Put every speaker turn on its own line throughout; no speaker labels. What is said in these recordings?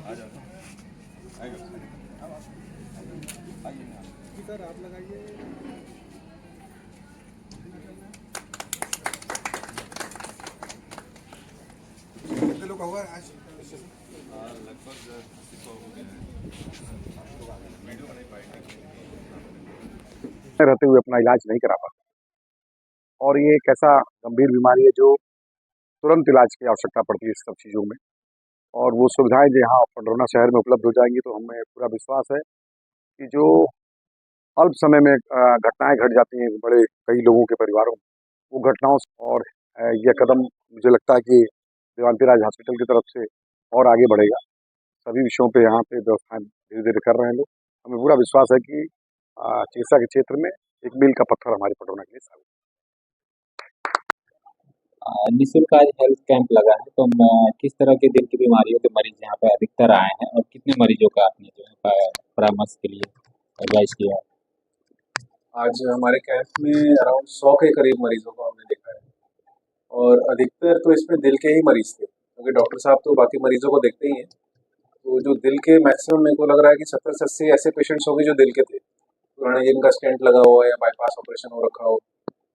Sir आप लगाइए। कितने लोग हुआ आज?
लगभग 80 हो गया है। वीडियो नहीं पाएंगे
रहते हुए अपना इलाज नहीं करा पाते, और ये एक ऐसा गंभीर बीमारी है जो तुरंत इलाज की आवश्यकता पड़ती है इस सब चीज़ों में। और वो सुविधाएं जो यहाँ पंडरौना शहर में उपलब्ध हो जाएंगी तो हमें पूरा विश्वास है कि जो अल्प समय में घटनाएं घट जाती हैं बड़े कई लोगों के परिवारों में, वो घटनाओं और यह कदम मुझे लगता है कि देवानती राज हॉस्पिटल की तरफ से और आगे बढ़ेगा। सभी विषयों पे यहाँ पे व्यवस्थाएं धीरे धीरे कर रहे हैं लोग। हमें पूरा विश्वास है कि चिकित्सा के क्षेत्र में एक मील का पत्थर हमारे पंडरौना के लिए साबित।
निःशुल्क आज हेल्थ कैंप लगा है, तो किस तरह के दिल की बीमारियों के मरीज यहाँ पे अधिकतर आए हैं और कितने मरीजों का आपने जो है परामर्श के लिए एडवाइस किया है?
आज हमारे कैंप में अराउंड 100 के करीब मरीजों को हमने देखा है, और अधिकतर तो इसमें दिल के ही मरीज थे, क्योंकि डॉक्टर साहब तो बाकी मरीजों को देखते ही हैं। तो जो दिल के मैक्सिमम मेरे को लग रहा है कि 70 से 80 ऐसे पेशेंट्स होंगे जो दिल के थे, पुराने जिनका स्टेंट लगा हुआ है या बाईपास ऑपरेशन हो रखा हो,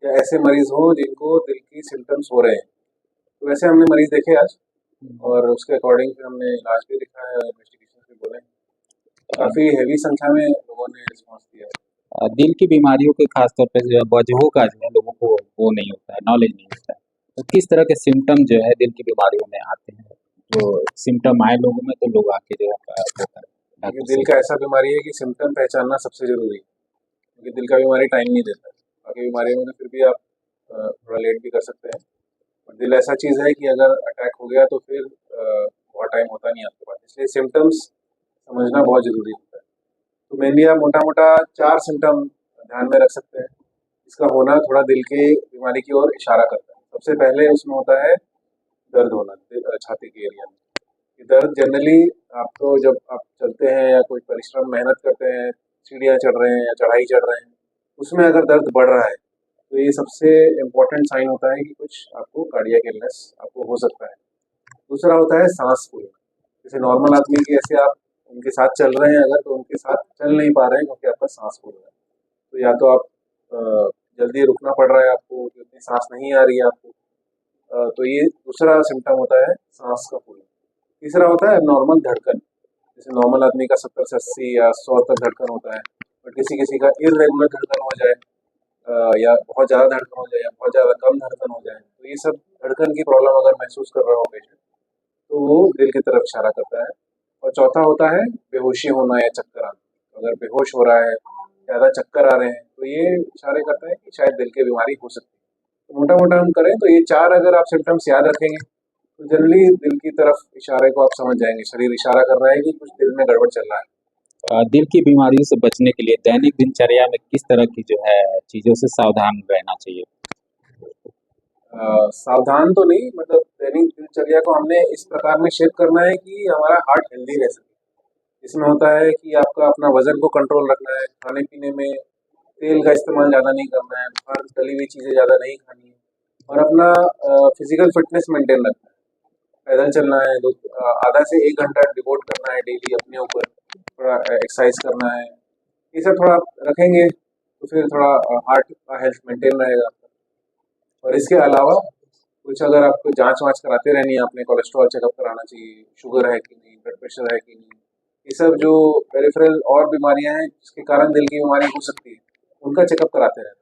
या ऐसे मरीज हो जिनको दिल की सिम्टम्स हो रहे हैं। तो वैसे हमने मरीज देखे आज, और उसके अकॉर्डिंग फिर हमने इलाज भी लिखा है और इन्वेस्टिगेशन भी बोले। काफ़ी हैवी संख्या में लोगों ने रिस्पॉन्स दिया है।
दिल की बीमारियों के खासतौर पर जो है वजहों का जो है लोगों को वो नहीं होता है, नॉलेज नहीं होता है। तो किस तरह के सिम्टम जो है दिल की बीमारियों में आते हैं, तो सिम्टम आए लोगों में तो लोग आके जो है वो करें।
क्योंकि दिल का ऐसा बीमारी है कि सिम्टम पहचानना सबसे ज़रूरी है, क्योंकि दिल का बीमारी टाइम नहीं देता है। बाकी बीमारियों में फिर भी आप थोड़ा लेट भी कर सकते हैं, और दिल ऐसा चीज़ है कि अगर अटैक हो गया तो फिर बहुत टाइम होता नहीं आपके पास, इसलिए सिम्टम्स समझना बहुत ज़रूरी होता है। तो मेनली आप मोटा मोटा 4 सिम्टम ध्यान में रख सकते हैं। इसका होना थोड़ा दिल के बीमारी की ओर इशारा करता है। सबसे पहले उसमें होता है दर्द होना छाती के एरिया में। ये दर्द जनरली आपको जब आप चलते हैं या कोई परिश्रम मेहनत करते हैं, सीढ़ियाँ चढ़ रहे हैं या चढ़ाई चढ़ रहे हैं, उसमें अगर दर्द बढ़ रहा है तो ये सबसे इम्पोर्टेंट साइन होता है कि कुछ आपको कार्डियक इलनेस आपको हो सकता है। दूसरा होता है सांस फूलना। जैसे नॉर्मल आदमी की ऐसे आप उनके साथ चल रहे हैं अगर, तो उनके साथ चल नहीं पा रहे हैं क्योंकि आपका सांस फूल रहा है। तो या तो आप जल्दी रुकना पड़ रहा है आपको, क्योंकि सांस नहीं आ रही है आपको। तो ये दूसरा सिम्टम होता है सांस का फूलना। तीसरा होता है नॉर्मल धड़कन। जैसे नॉर्मल आदमी का 70 से 80 या 100 तक धड़कन होता है, बट किसी किसी का इरेगुलर धड़कन हो जाए, या बहुत ज़्यादा धड़कन हो जाए या बहुत ज़्यादा कम धड़कन हो जाए, तो ये सब धड़कन की प्रॉब्लम अगर महसूस कर रहा हो पेशेंट, तो वो दिल की तरफ इशारा करता है। और चौथा होता है बेहोशी होना या चक्कर आना। अगर बेहोश हो रहा है, ज़्यादा चक्कर आ रहे हैं, तो ये इशारे करता है कि शायद दिल की बीमारी हो सकती है। तो मोटा मोटा हम करें तो ये 4 अगर आप सिम्टम्स याद रखेंगे तो जनरली दिल की तरफ इशारे को आप समझ जाएंगे, शरीर इशारा कर रहा है कि कुछ दिल में गड़बड़ चल रहा है।
दिल की बीमारियों से बचने के लिए दैनिक दिनचर्या में किस तरह की जो है चीज़ों से सावधान रहना चाहिए?
सावधान तो नहीं, मतलब दैनिक दिनचर्या को हमने इस प्रकार में शेप करना है कि हमारा हार्ट हेल्दी रह सके। इसमें होता है कि आपका अपना वजन को कंट्रोल रखना है, खाने पीने में तेल का इस्तेमाल ज़्यादा नहीं करना है, बाहर तली हुई चीज़ें ज़्यादा नहीं खानी है, और अपना फिजिकल फिटनेस मेंटेन रखना है। पैदल चलना है, आधा से 1 घंटा डिवोट करना है डेली अपने ऊपर, थोड़ा एक्सरसाइज करना है। ये सब थोड़ा रखेंगे तो फिर थोड़ा हार्ट का हेल्थ मेंटेन रहेगा। और इसके अलावा कुछ अगर आपको जांच वाँच कराते रहनी है, आपने कोलेस्ट्रॉल चेकअप कराना चाहिए, शुगर है कि नहीं, ब्लड प्रेशर है कि नहीं, ये सब जो पेरिफेरल और बीमारियां हैं जिसके कारण दिल की बीमारी हो सकती है, उनका चेकअप कराते रहना।